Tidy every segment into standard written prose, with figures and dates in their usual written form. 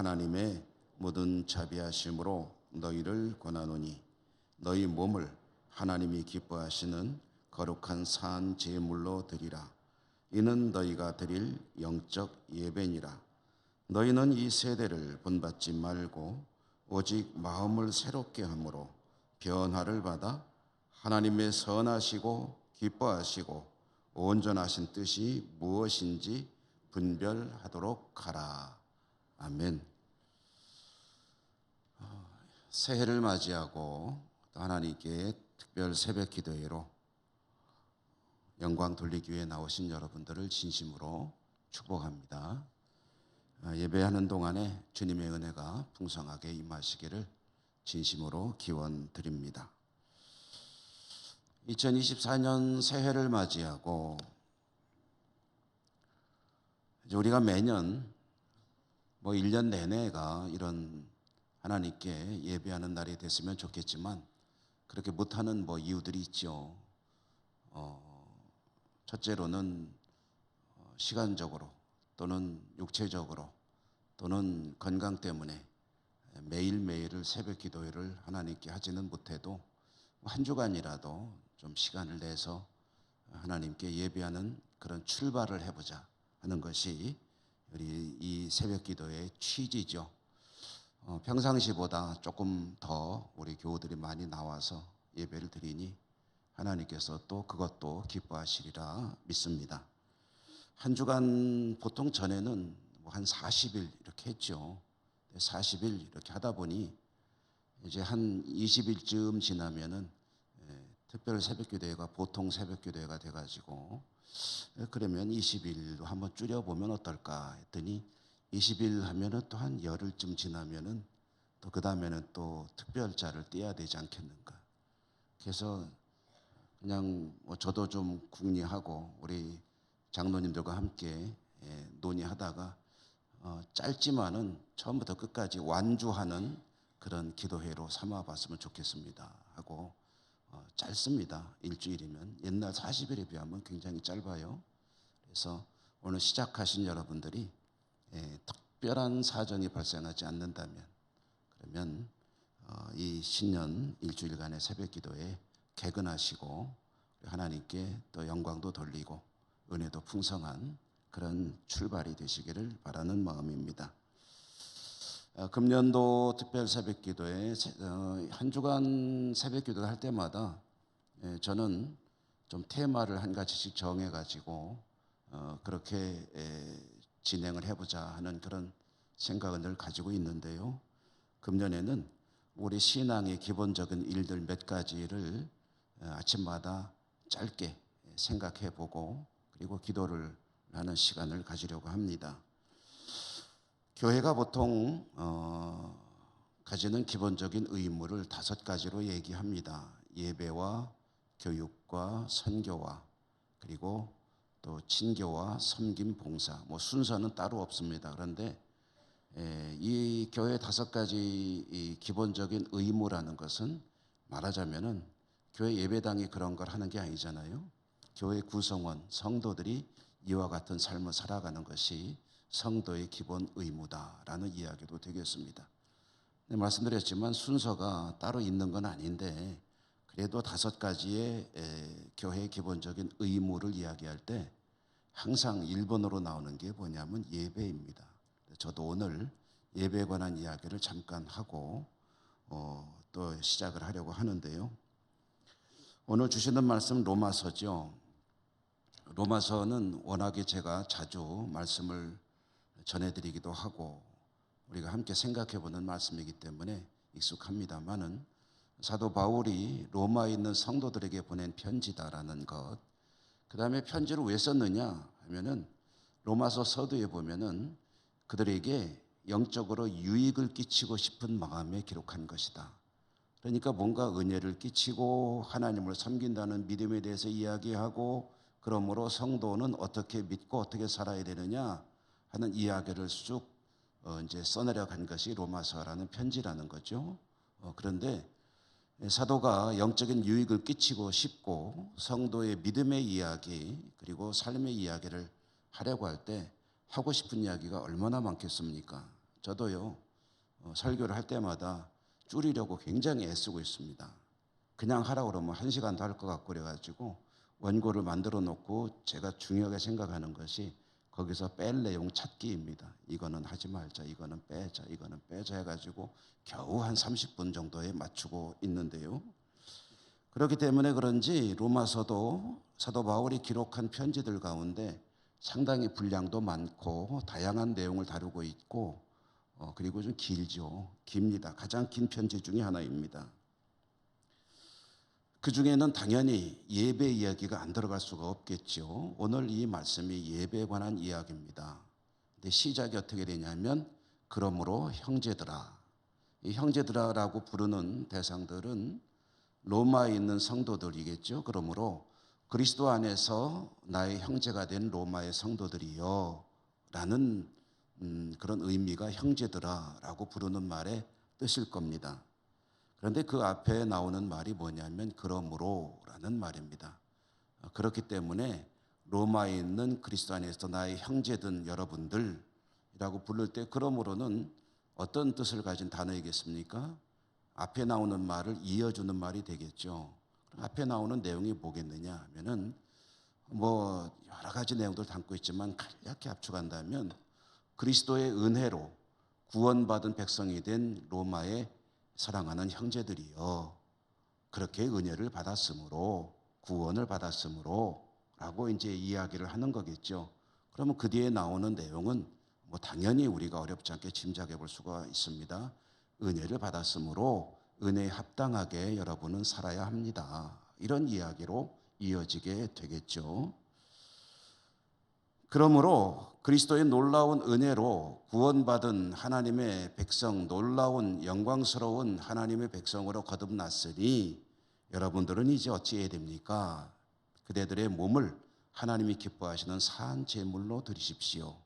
하나님의 모든 자비하심으로 너희를 권하노니 너희 몸을 하나님이 기뻐하시는 거룩한 산 제물로 드리라. 이는 너희가 드릴 영적 예배니라. 너희는 이 세대를 본받지 말고 오직 마음을 새롭게 함으로 변화를 받아 하나님의 선하시고 기뻐하시고 온전하신 뜻이 무엇인지 분별하도록 하라. 아멘. 새해를 맞이하고 또 하나님께 특별 새벽 기도회로 영광 돌리기 위해 나오신 여러분들을 진심으로 축복합니다. 예배하는 동안에 주님의 은혜가 풍성하게 임하시기를 진심으로 기원드립니다. 2024년 새해를 맞이하고 우리가 매년 1년 내내가 이런 하나님께 예배하는 날이 됐으면 좋겠지만 그렇게 못하는 이유들이 있죠. 첫째로는 시간적으로 또는 육체적으로 또는 건강 때문에 매일매일을 새벽 기도회를 하나님께 하지는 못해도 한 주간이라도 좀 시간을 내서 하나님께 예배하는 그런 출발을 해보자 하는 것이 우리 이 새벽 기도의 취지죠. 평상시보다 조금 더 우리 교우들이 많이 나와서 예배를 드리니 하나님께서 또 그것도 기뻐하시리라 믿습니다. 한 주간 보통 전에는 한 40일 이렇게 했죠. 40일 이렇게 하다 보니 이제 한 20일쯤 지나면은 특별 새벽기도회가 보통 새벽기도회가 돼가지고 그러면 20일로 한번 줄여보면 어떨까 했더니 20일 하면은 또 한 열흘쯤 지나면은 또 그 다음에는 또 특별자를 떼야 되지 않겠는가. 그래서 그냥 저도 좀 궁리하고 우리 장로님들과 함께 논의하다가 짧지만은 처음부터 끝까지 완주하는 그런 기도회로 삼아봤으면 좋겠습니다 하고 짧습니다. 일주일이면 옛날 40일에 비하면 굉장히 짧아요. 그래서 오늘 시작하신 여러분들이 특별한 사정이 발생하지 않는다면 그러면 이 신년 일주일간의 새벽 기도에 개근하시고 하나님께 또 영광도 돌리고 은혜도 풍성한 그런 출발이 되시기를 바라는 마음입니다. 금년도 특별 새벽 기도에 한 주간 새벽 기도를 할 때마다 저는 좀 테마를 한 가지씩 정해가지고 그렇게 진행을 해보자 하는 그런 생각을 늘 가지고 있는데요. 금년에는 우리 신앙의 기본적인 일들 몇 가지를 아침마다 짧게 생각해 보고 그리고 기도를 하는 시간을 가지려고 합니다. 교회가 보통 가지는 기본적인 의무를 5가지로 얘기합니다. 예배와 교육과 선교와 그리고 또 친교와 섬김 봉사. 순서는 따로 없습니다. 그런데 이 교회 5가지 이 기본적인 의무라는 것은 말하자면은 교회 예배당이 그런 걸 하는 게 아니잖아요. 교회 구성원, 성도들이 이와 같은 삶을 살아가는 것이 성도의 기본 의무다라는 이야기도 되겠습니다. 말씀드렸지만 순서가 따로 있는 건 아닌데 그래도 5가지의 교회의 기본적인 의무를 이야기할 때 항상 1번으로 나오는 게 뭐냐면 예배입니다. 저도 오늘 예배에 관한 이야기를 잠깐 하고 또 시작을 하려고 하는데요. 오늘 주시는 말씀 로마서죠. 로마서는 워낙에 제가 자주 말씀을 전해드리기도 하고 우리가 함께 생각해보는 말씀이기 때문에 익숙합니다만은 사도 바울이 로마에 있는 성도들에게 보낸 편지다라는 것, 그 다음에 편지를 왜 썼느냐 하면은 로마서 서두에 보면은 그들에게 영적으로 유익을 끼치고 싶은 마음에 기록한 것이다. 그러니까 뭔가 은혜를 끼치고 하나님을 섬긴다는 믿음에 대해서 이야기하고 그러므로 성도는 어떻게 믿고 어떻게 살아야 되느냐 하는 이야기를 쭉 이제 써내려 간 것이 로마서라는 편지라는 거죠. 그런데 사도가 영적인 유익을 끼치고 싶고 성도의 믿음의 이야기 그리고 삶의 이야기를 하려고 할 때 하고 싶은 이야기가 얼마나 많겠습니까? 저도요, 설교를 할 때마다 줄이려고 굉장히 애쓰고 있습니다. 그냥 하라고 그러면 1시간도 할 것 같고 그래가지고 원고를 만들어 놓고 제가 중요하게 생각하는 것이 거기서 뺄 내용 찾기입니다. 이거는 하지 말자, 이거는 빼자, 이거는 빼자 해가지고 겨우 한 30분 정도에 맞추고 있는데요. 그렇기 때문에 그런지 로마서도 사도 바울이 기록한 편지들 가운데 상당히 분량도 많고 다양한 내용을 다루고 있고 그리고 좀 길죠. 깁니다. 가장 긴 편지 중에 하나입니다. 그 중에는 당연히 예배 이야기가 안 들어갈 수가 없겠죠. 오늘 이 말씀이 예배에 관한 이야기입니다. 근데 시작이 어떻게 되냐면 그러므로 형제들아. 이 형제들아라고 부르는 대상들은 로마에 있는 성도들이겠죠. 그러므로 그리스도 안에서 나의 형제가 된 로마의 성도들이여 라는 그런 의미가 형제들아라고 부르는 말의 뜻일 겁니다. 그런데 그 앞에 나오는 말이 뭐냐면 그러므로라는 말입니다. 그렇기 때문에 로마에 있는 그리스도 안에서 나의 형제든 여러분들이라고 부를 때 그러므로는 어떤 뜻을 가진 단어이겠습니까? 앞에 나오는 말을 이어주는 말이 되겠죠. 앞에 나오는 내용이 뭐겠느냐 하면은 여러 가지 내용들 담고 있지만 간략히 압축한다면 그리스도의 은혜로 구원받은 백성이 된 로마의 사랑하는 형제들이여 그렇게 은혜를 받았으므로 구원을 받았으므로 라고 이제 이야기를 하는 거겠죠. 그러면 그 뒤에 나오는 내용은 당연히 우리가 어렵지 않게 짐작해 볼 수가 있습니다. 은혜를 받았으므로 은혜에 합당하게 여러분은 살아야 합니다. 이런 이야기로 이어지게 되겠죠. 그러므로 그리스도의 놀라운 은혜로 구원받은 하나님의 백성, 놀라운 영광스러운 하나님의 백성으로 거듭났으니 여러분들은 이제 어찌해야 됩니까? 그대들의 몸을 하나님이 기뻐하시는 산 제물로 드리십시오.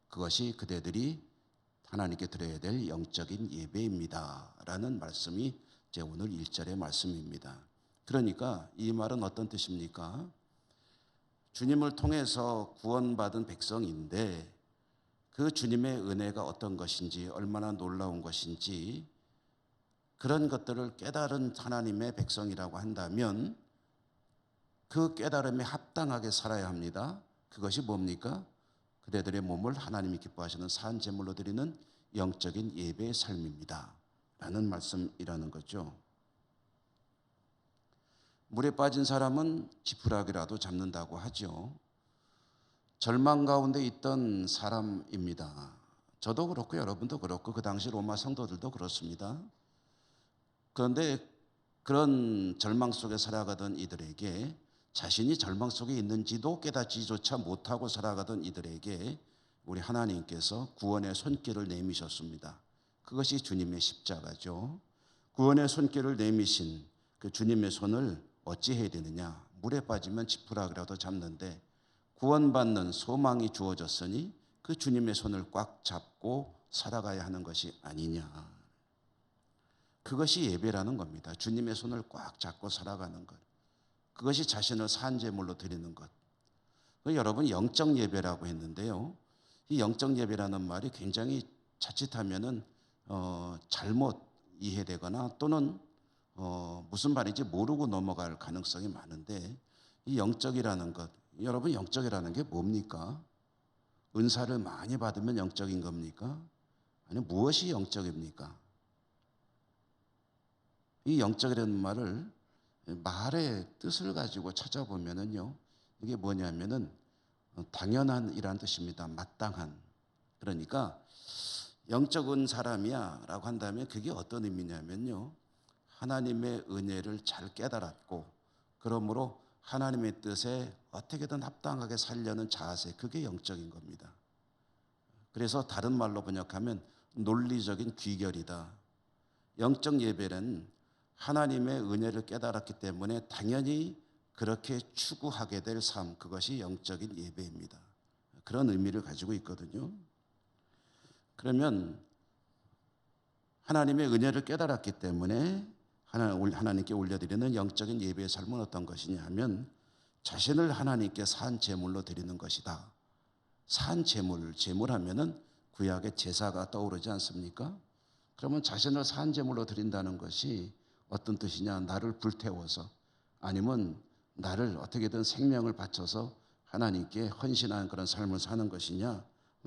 그것이 그대들이 하나님께 드려야 될 영적인 예배입니다. 라는 말씀이 제 오늘 1절의 말씀입니다. 그러니까 이 말은 어떤 뜻입니까? 주님을 통해서 구원받은 백성인데 그 주님의 은혜가 어떤 것인지 얼마나 놀라운 것인지 그런 것들을 깨달은 하나님의 백성이라고 한다면 그 깨달음에 합당하게 살아야 합니다. 그것이 뭡니까? 그대들의 몸을 하나님이 기뻐하시는 산 제물로 드리는 영적인 예배의 삶입니다. 라는 말씀이라는 거죠. 물에 빠진 사람은 지푸라기라도 잡는다고 하죠. 절망 가운데 있던 사람입니다. 저도 그렇고 여러분도 그렇고 그 당시 로마 성도들도 그렇습니다. 그런데 그런 절망 속에 살아가던 이들에게 자신이 절망 속에 있는지도 깨닫지조차 못하고 살아가던 이들에게 우리 하나님께서 구원의 손길을 내미셨습니다. 그것이 주님의 십자가죠. 구원의 손길을 내미신 그 주님의 손을 어찌해야 되느냐? 물에 빠지면 지푸라기라도 잡는데 구원받는 소망이 주어졌으니 그 주님의 손을 꽉 잡고 살아가야 하는 것이 아니냐. 그것이 예배라는 겁니다. 주님의 손을 꽉 잡고 살아가는 것. 그것이 자신을 산제물로 드리는 것. 여러분 영적 예배라고 했는데요. 이 영적 예배라는 말이 굉장히 자칫하면은 잘못 이해되거나 또는 무슨 말인지 모르고 넘어갈 가능성이 많은데 이 영적이라는 것, 여러분 영적이라는 게 뭡니까? 은사를 많이 받으면 영적인 겁니까? 아니 무엇이 영적입니까? 이 영적이라는 말을 말의 뜻을 가지고 찾아보면은요, 이게 뭐냐면은 당연한이라는 뜻입니다. 마땅한. 그러니까 영적인 사람이야 라고 한다면 그게 어떤 의미냐면요, 하나님의 은혜를 잘 깨달았고 그러므로 하나님의 뜻에 어떻게든 합당하게 살려는 자세, 그게 영적인 겁니다. 그래서 다른 말로 번역하면 논리적인 귀결이다. 영적 예배는 하나님의 은혜를 깨달았기 때문에 당연히 그렇게 추구하게 될 삶, 그것이 영적인 예배입니다. 그런 의미를 가지고 있거든요. 그러면 하나님의 은혜를 깨달았기 때문에 하나님께 올려드리는 영적인 예배의 삶은 어떤 것이냐 하면 자신을 하나님께 산 제물로 드리는 것이다. 산 제물, 제물하면은 구약의 제사가 떠오르지 않습니까? 그러면 자신을 산 제물로 드린다는 것이 어떤 뜻이냐? 나를 불태워서, 아니면 나를 어떻게든 생명을 바쳐서 하나님께 헌신하는 그런 삶을 사는 것이냐?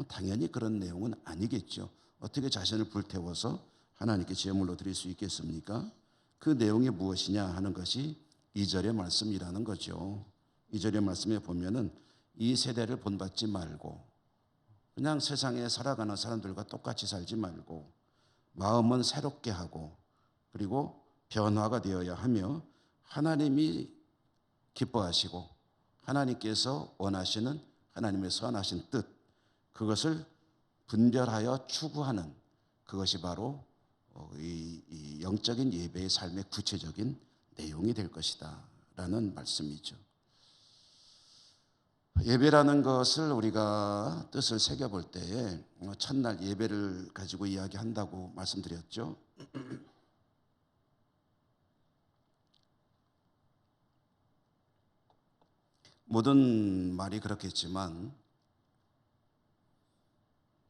당연히 그런 내용은 아니겠죠. 어떻게 자신을 불태워서 하나님께 제물로 드릴 수 있겠습니까? 그 내용이 무엇이냐 하는 것이 2절의 말씀이라는 거죠. 2절의 말씀에 보면은 이 세대를 본받지 말고 그냥 세상에 살아가는 사람들과 똑같이 살지 말고 마음은 새롭게 하고 그리고 변화가 되어야 하며 하나님이 기뻐하시고 하나님께서 원하시는 하나님의 선하신 뜻, 그것을 분별하여 추구하는 그것이 바로 이 영적인 예배의 삶의 구체적인 내용이 될 것이다 라는 말씀이죠. 예배라는 것을 우리가 뜻을 새겨볼 때에 첫날 예배를 가지고 이야기한다고 말씀드렸죠. 모든 말이 그렇겠지만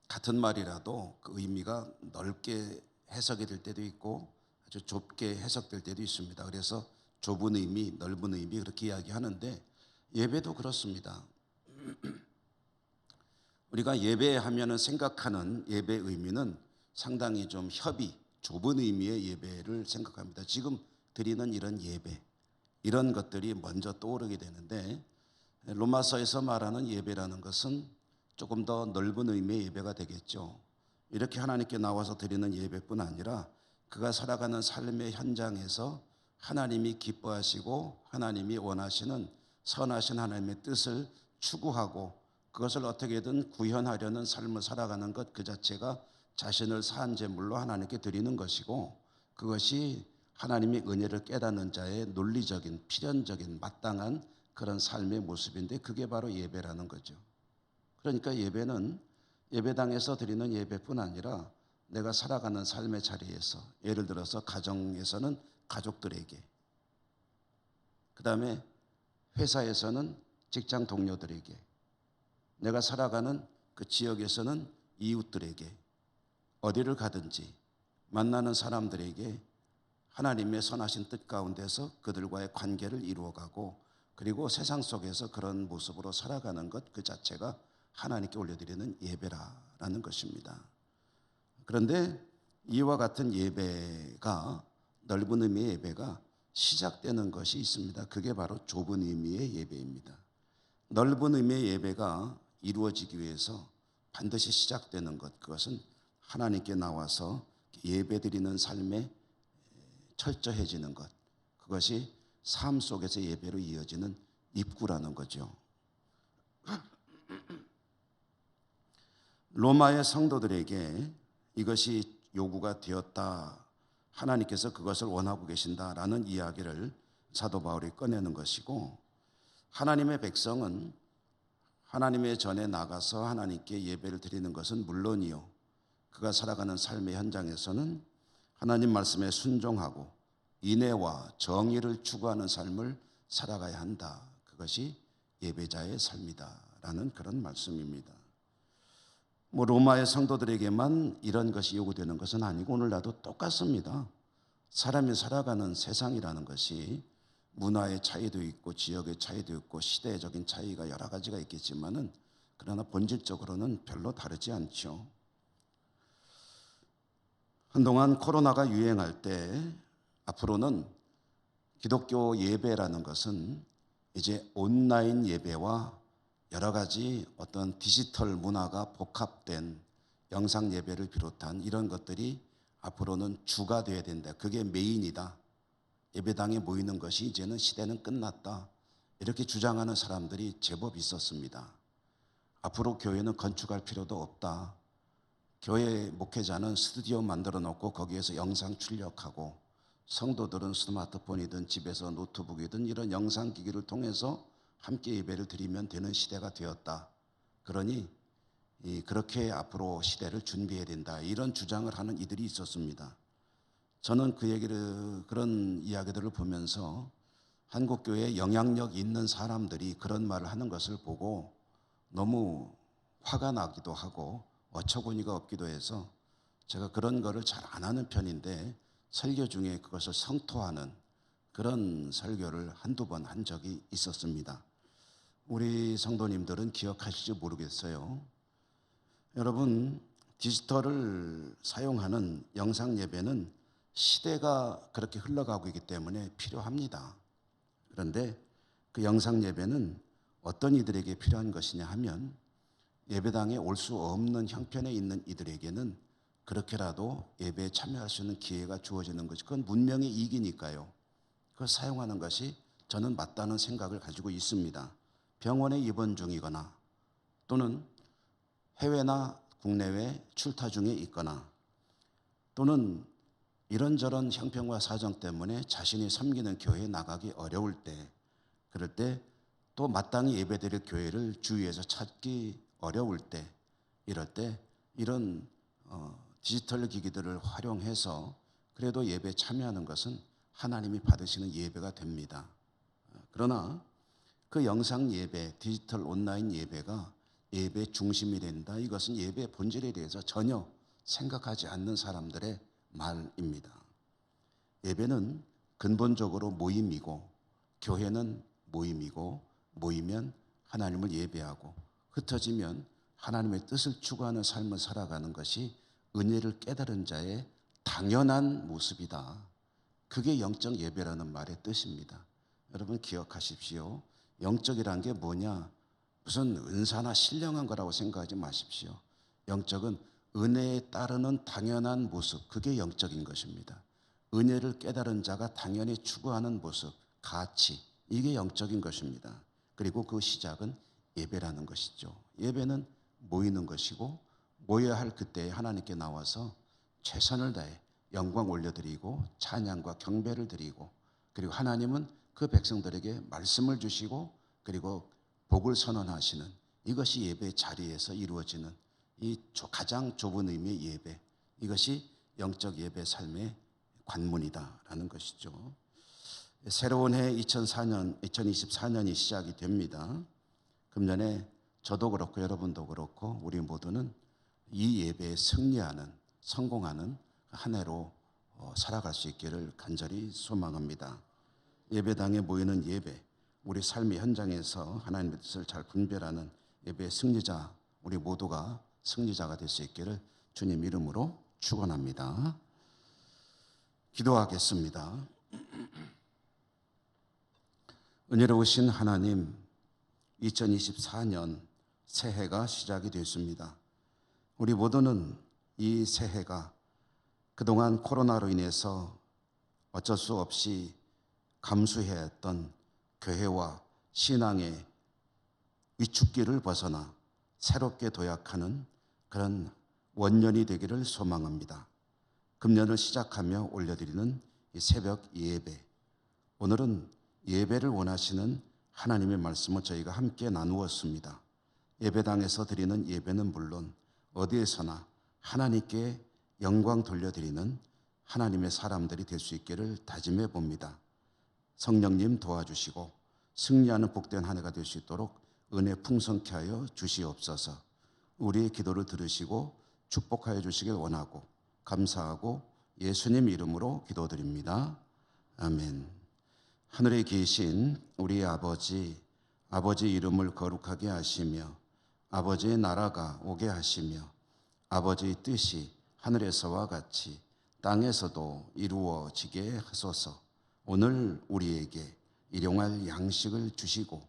같은 말이라도 그 의미가 넓게 해석이 될 때도 있고 아주 좁게 해석될 때도 있습니다. 그래서 좁은 의미, 넓은 의미 그렇게 이야기하는데 예배도 그렇습니다. 우리가 예배하면은 생각하는 예배 의미는 상당히 좀 좁은 의미의 예배를 생각합니다. 지금 드리는 이런 예배, 이런 것들이 먼저 떠오르게 되는데 로마서에서 말하는 예배라는 것은 조금 더 넓은 의미의 예배가 되겠죠. 이렇게 하나님께 나와서 드리는 예배뿐 아니라 그가 살아가는 삶의 현장에서 하나님이 기뻐하시고 하나님이 원하시는 선하신 하나님의 뜻을 추구하고 그것을 어떻게든 구현하려는 삶을 살아가는 것 그 자체가 자신을 산 제물로 하나님께 드리는 것이고 그것이 하나님의 은혜를 깨닫는 자의 논리적인 필연적인 마땅한 그런 삶의 모습인데 그게 바로 예배라는 거죠. 그러니까 예배는 예배당에서 드리는 예배뿐 아니라 내가 살아가는 삶의 자리에서 예를 들어서 가정에서는 가족들에게, 그 다음에 회사에서는 직장 동료들에게, 내가 살아가는 그 지역에서는 이웃들에게, 어디를 가든지 만나는 사람들에게 하나님의 선하신 뜻 가운데서 그들과의 관계를 이루어가고 그리고 세상 속에서 그런 모습으로 살아가는 것 그 자체가 하나님께 올려드리는 예배라는 것입니다. 그런데 이와 같은 예배가, 넓은 의미의 예배가 시작되는 것이 있습니다. 그게 바로 좁은 의미의 예배입니다. 넓은 의미의 예배가 이루어지기 위해서 반드시 시작되는 것, 그것은 하나님께 나와서 예배드리는 삶에 철저해지는 것, 그것이 삶 속에서 예배로 이어지는 입구라는 거죠. 로마의 성도들에게 이것이 요구가 되었다, 하나님께서 그것을 원하고 계신다라는 이야기를 사도 바울이 꺼내는 것이고, 하나님의 백성은 하나님의 전에 나가서 하나님께 예배를 드리는 것은 물론이요, 그가 살아가는 삶의 현장에서는 하나님 말씀에 순종하고 인애와 정의를 추구하는 삶을 살아가야 한다. 그것이 예배자의 삶이다라는 그런 말씀입니다. 로마의 성도들에게만 이런 것이 요구되는 것은 아니고 오늘날도 똑같습니다. 사람이 살아가는 세상이라는 것이 문화의 차이도 있고 지역의 차이도 있고 시대적인 차이가 여러 가지가 있겠지만은 그러나 본질적으로는 별로 다르지 않죠. 한동안 코로나가 유행할 때 앞으로는 기독교 예배라는 것은 이제 온라인 예배와 여러 가지 어떤 디지털 문화가 복합된 영상 예배를 비롯한 이런 것들이 앞으로는 주가 되어야 된다. 그게 메인이다. 예배당에 모이는 것이 이제는 시대는 끝났다. 이렇게 주장하는 사람들이 제법 있었습니다. 앞으로 교회는 건축할 필요도 없다. 교회 목회자는 스튜디오 만들어 놓고 거기에서 영상 출력하고 성도들은 스마트폰이든 집에서 노트북이든 이런 영상 기기를 통해서 함께 예배를 드리면 되는 시대가 되었다. 그러니 그렇게 앞으로 시대를 준비해야 된다. 이런 주장을 하는 이들이 있었습니다. 저는 그런 이야기들을 보면서 한국교회에 영향력 있는 사람들이 그런 말을 하는 것을 보고 너무 화가 나기도 하고 어처구니가 없기도 해서 제가 그런 거를 잘 안 하는 편인데 설교 중에 그것을 성토하는 그런 설교를 한두 번 한 적이 있었습니다. 우리 성도님들은 기억하실지 모르겠어요. 여러분, 디지털을 사용하는 영상 예배는 시대가 그렇게 흘러가고 있기 때문에 필요합니다. 그런데 그 영상 예배는 어떤 이들에게 필요한 것이냐 하면 예배당에 올 수 없는 형편에 있는 이들에게는 그렇게라도 예배에 참여할 수 있는 기회가 주어지는 것이, 그건 문명의 이익이니까요. 그걸 사용하는 것이 저는 맞다는 생각을 가지고 있습니다. 병원에 입원 중이거나 또는 해외나 국내외 출타 중에 있거나 또는 이런저런 형편과 사정 때문에 자신이 섬기는 교회에 나가기 어려울 때, 그럴 때 또 마땅히 예배드릴 교회를 주위에서 찾기 어려울 때, 이럴 때 이런 디지털 기기들을 활용해서 그래도 예배에 참여하는 것은 하나님이 받으시는 예배가 됩니다. 그러나 그 영상 예배, 디지털 온라인 예배가 예배의 중심이 된다, 이것은 예배의 본질에 대해서 전혀 생각하지 않는 사람들의 말입니다. 예배는 근본적으로 모임이고, 교회는 모임이고, 모이면 하나님을 예배하고, 흩어지면 하나님의 뜻을 추구하는 삶을 살아가는 것이 은혜를 깨달은 자의 당연한 모습이다. 그게 영적 예배라는 말의 뜻입니다. 여러분 기억하십시오. 영적이란 게 뭐냐? 무슨 은사나 신령한 거라고 생각하지 마십시오. 영적은 은혜에 따르는 당연한 모습, 그게 영적인 것입니다. 은혜를 깨달은 자가 당연히 추구하는 모습, 가치, 이게 영적인 것입니다. 그리고 그 시작은 예배라는 것이죠. 예배는 모이는 것이고, 모여야 할 그때에 하나님께 나와서 최선을 다해 영광 올려드리고 찬양과 경배를 드리고, 그리고 하나님은 그 백성들에게 말씀을 주시고 그리고 복을 선언하시는, 이것이 예배의 자리에서 이루어지는 이 가장 좁은 의미의 예배, 이것이 영적 예배 삶의 관문이다라는 것이죠. 새로운 해 2024년이 시작이 됩니다. 금년에 저도 그렇고 여러분도 그렇고 우리 모두는 이 예배에 승리하는, 성공하는 한 해로 살아갈 수 있기를 간절히 소망합니다. 예배당에 모이는 예배, 우리 삶의 현장에서 하나님의 뜻을 잘 분별하는 예배의 승리자, 우리 모두가 승리자가 될 수 있기를 주님 이름으로 축원합니다. 기도하겠습니다. 은혜로우신 하나님, 2024년 새해가 시작이 됐습니다. 우리 모두는 이 새해가 그동안 코로나로 인해서 어쩔 수 없이 감수해야 했던 교회와 신앙의 위축기를 벗어나 새롭게 도약하는 그런 원년이 되기를 소망합니다. 금년을 시작하며 올려드리는 이 새벽 예배, 오늘은 예배를 원하시는 하나님의 말씀을 저희가 함께 나누었습니다. 예배당에서 드리는 예배는 물론 어디에서나 하나님께 영광 돌려드리는 하나님의 사람들이 될 수 있기를 다짐해 봅니다. 성령님 도와주시고 승리하는 복된 한 해가 될 수 있도록 은혜 풍성케 하여 주시옵소서. 우리의 기도를 들으시고 축복하여 주시길 원하고 감사하고 예수님 이름으로 기도드립니다. 아멘. 하늘에 계신 우리 아버지 이름을 거룩하게 하시며 아버지의 나라가 오게 하시며 아버지의 뜻이 하늘에서와 같이 땅에서도 이루어지게 하소서. 오늘 우리에게 일용할 양식을 주시고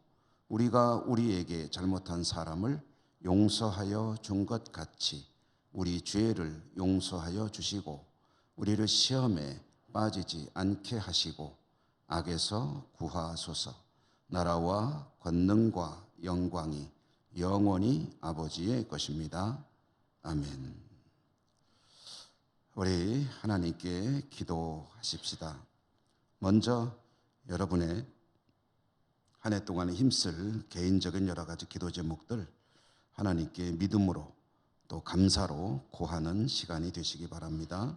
우리가 우리에게 잘못한 사람을 용서하여 준 것 같이 우리 죄를 용서하여 주시고 우리를 시험에 빠지지 않게 하시고 악에서 구하소서. 나라와 권능과 영광이 영원히 아버지의 것입니다. 아멘. 우리 하나님께 기도하십시다. 먼저 여러분의 한 해 동안에 힘쓸 개인적인 여러 가지 기도 제목들 하나님께 믿음으로 또 감사로 고하는 시간이 되시기 바랍니다.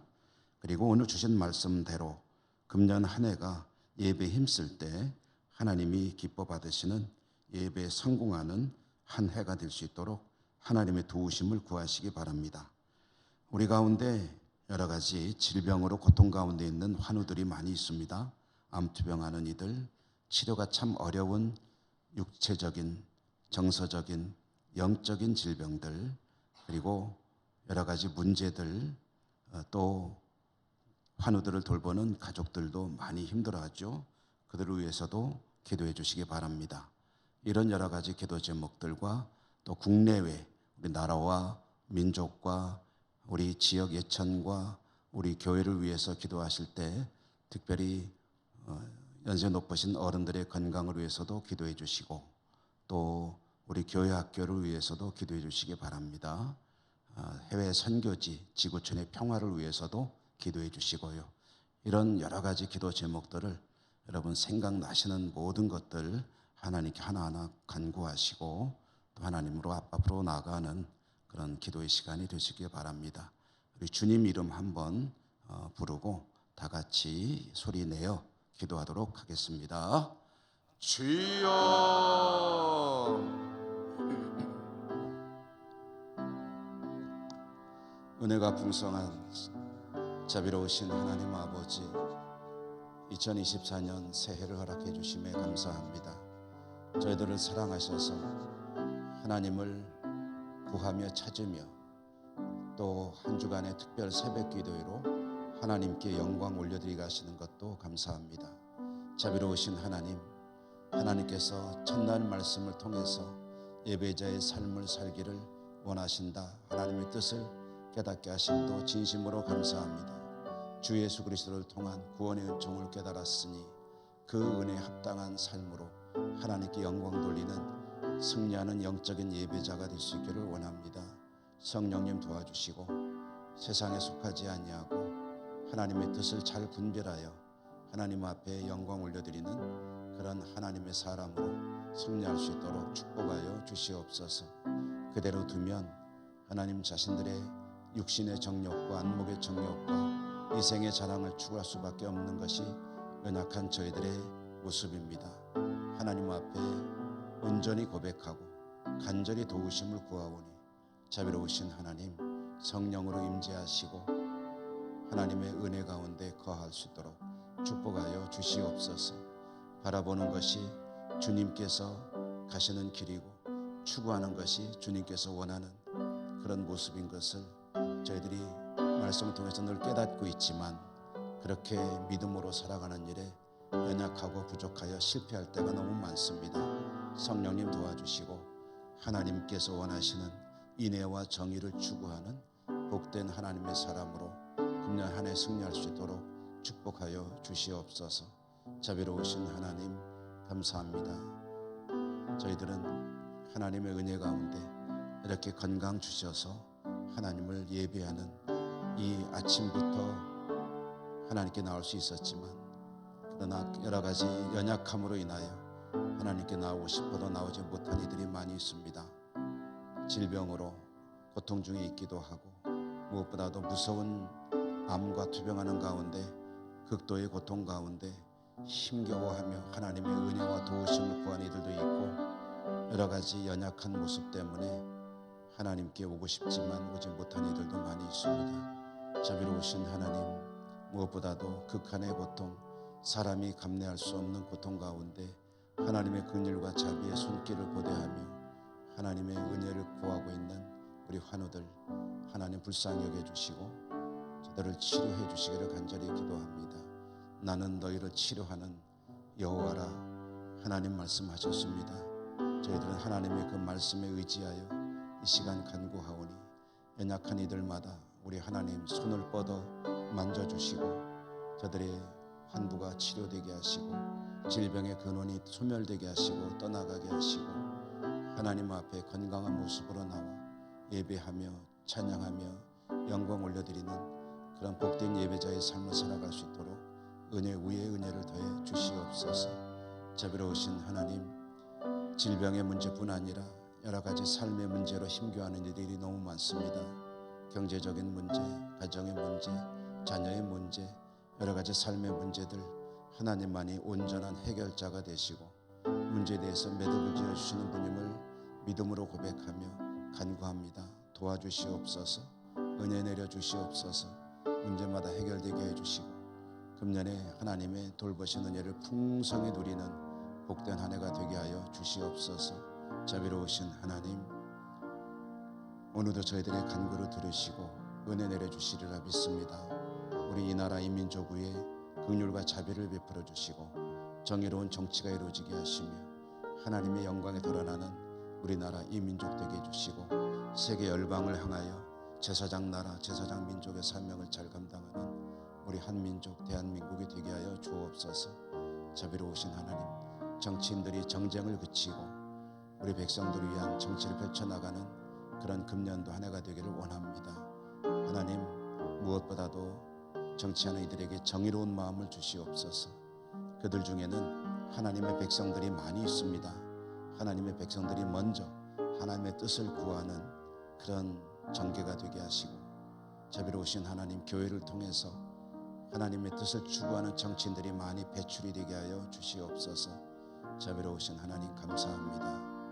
그리고 오늘 주신 말씀대로 금년 한 해가 예배 힘쓸 때 하나님이 기뻐 받으시는 예배에 성공하는 한 해가 될 수 있도록 하나님의 도우심을 구하시기 바랍니다. 우리 가운데 여러 가지 질병으로 고통 가운데 있는 환우들이 많이 있습니다. 암투병하는 이들, 치료가 참 어려운 육체적인, 정서적인, 영적인 질병들, 그리고 여러 가지 문제들, 또 환우들을 돌보는 가족들도 많이 힘들어하죠. 그들을 위해서도 기도해 주시기 바랍니다. 이런 여러 가지 기도 제목들과 또 국내외 우리 나라와 민족과 우리 지역 예천과 우리 교회를 위해서 기도하실 때 특별히 연세 높으신 어른들의 건강을 위해서도 기도해 주시고 또 우리 교회 학교를 위해서도 기도해 주시기 바랍니다. 해외 선교지 지구촌의 평화를 위해서도 기도해 주시고요. 이런 여러 가지 기도 제목들을 여러분 생각나시는 모든 것들 하나님께 하나하나 간구하시고 또 하나님으로 앞으로 나아가는 그런 기도의 시간이 되시길 바랍니다. 우리 주님 이름 한번 부르고 다 같이 소리 내어 기도하도록 하겠습니다. 주여. 은혜가 풍성한 자비로우신 하나님 아버지, 2024년 새해를 허락해 주심에 감사합니다. 저희들을 사랑하셔서 하나님을 구하며 찾으며 또 한 주간의 특별 새벽 기도회로 하나님께 영광 올려드리게 하시는 것도 감사합니다. 자비로우신 하나님, 하나님께서 첫날 말씀을 통해서 예배자의 삶을 살기를 원하신다 하나님의 뜻을 깨닫게 하심도 진심으로 감사합니다. 주 예수 그리스도를 통한 구원의 은총을 깨달았으니 그 은혜에 합당한 삶으로 하나님께 영광 돌리는 승리하는 영적인 예배자가 될 수 있기를 원합니다. 성령님 도와주시고 세상에 속하지 아니하고 하나님의 뜻을 잘 분별하여 하나님 앞에 영광 올려드리는 그런 하나님의 사람으로 승리할 수 있도록 축복하여 주시옵소서. 그대로 두면 하나님 자신들의 육신의 정욕과 안목의 정욕과 이생의 자랑을 추구할 수밖에 없는 것이 연약한 저희들의 모습입니다. 하나님 앞에 온전히 고백하고 간절히 도우심을 구하오니 자비로우신 하나님 성령으로 임재하시고 하나님의 은혜 가운데 거할 수 있도록 축복하여 주시옵소서. 바라보는 것이 주님께서 가시는 길이고 추구하는 것이 주님께서 원하는 그런 모습인 것을 저희들이 말씀을 통해서 늘 깨닫고 있지만 그렇게 믿음으로 살아가는 일에 연약하고 부족하여 실패할 때가 너무 많습니다. 성령님 도와주시고 하나님께서 원하시는 인애와 정의를 추구하는 복된 하나님의 사람으로 금년 한 해 승리할 수 있도록 축복하여 주시옵소서. 자비로우신 하나님 감사합니다. 저희들은 하나님의 은혜 가운데 이렇게 건강 주셔서 하나님을 예배하는 이 아침부터 하나님께 나올 수 있었지만 그러나 여러 가지 연약함으로 인하여 하나님께 나오고 싶어도 나오지 못한 이들이 많이 있습니다. 질병으로 고통 중에 있기도 하고 무엇보다도 무서운 암과 투병하는 가운데 극도의 고통 가운데 힘겨워하며 하나님의 은혜와 도우심을 구하는 이들도 있고 여러 가지 연약한 모습 때문에 하나님께 오고 싶지만 오지 못한 이들도 많이 있습니다. 자비로우신 하나님, 무엇보다도 극한의 고통, 사람이 감내할 수 없는 고통 가운데 하나님의 긍휼과 자비의 손길을 고대하며 하나님의 은혜를 구하고 있는 우리 환우들 하나님 불쌍히 여겨주시고 저들을 치료해 주시기를 간절히 기도합니다. 나는 너희를 치료하는 여호와라 하나님 말씀하셨습니다. 저희들은 하나님의 그 말씀에 의지하여 이 시간 간구하오니 연약한 이들마다 우리 하나님 손을 뻗어 만져주시고 저들의 환부가 치료되게 하시고 질병의 근원이 소멸되게 하시고 떠나가게 하시고 하나님 앞에 건강한 모습으로 나와 예배하며 찬양하며 영광 올려드리는 그런 복된 예배자의 삶을 살아갈 수 있도록 은혜 위에 은혜를 더해 주시옵소서. 자비로우신 하나님, 질병의 문제뿐 아니라 여러 가지 삶의 문제로 힘겨워하는 이들이 너무 많습니다. 경제적인 문제, 가정의 문제, 자녀의 문제, 여러 가지 삶의 문제들 하나님만이 온전한 해결자가 되시고 문제에 대해서 매듭을 지어주시는 분임을 믿음으로 고백하며 간구합니다. 도와주시옵소서. 은혜 내려 주시옵소서. 문제마다 해결되게 해주시고 금년에 하나님의 돌보신 은혜를 풍성히 누리는 복된 한 해가 되게 하여 주시옵소서. 자비로우신 하나님, 오늘도 저희들의 간구를 들으시고 은혜 내려 주시리라 믿습니다. 우리 이 나라 이 민족 위에 긍휼과 자비를 베풀어 주시고 정의로운 정치가 이루어지게 하시며 하나님의 영광에 드러나는 우리나라 이 민족 되게 해주시고 세계 열방을 향하여 제사장 나라 제사장 민족의 사명을 잘 감당하는 우리 한민족 대한민국이 되게 하여 주옵소서. 자비로우신 하나님, 정치인들이 정쟁을 그치고 우리 백성들을 위한 정치를 펼쳐나가는 그런 금년도 한 해가 되기를 원합니다. 하나님, 무엇보다도 정치하는 이들에게 정의로운 마음을 주시옵소서. 그들 중에는 하나님의 백성들이 많이 있습니다. 하나님의 백성들이 먼저 하나님의 뜻을 구하는 그런 전개가 되게 하시고 자비로우신 하나님, 교회를 통해서 하나님의 뜻을 추구하는 정치인들이 많이 배출이 되게 하여 주시옵소서. 자비로우신 하나님 감사합니다.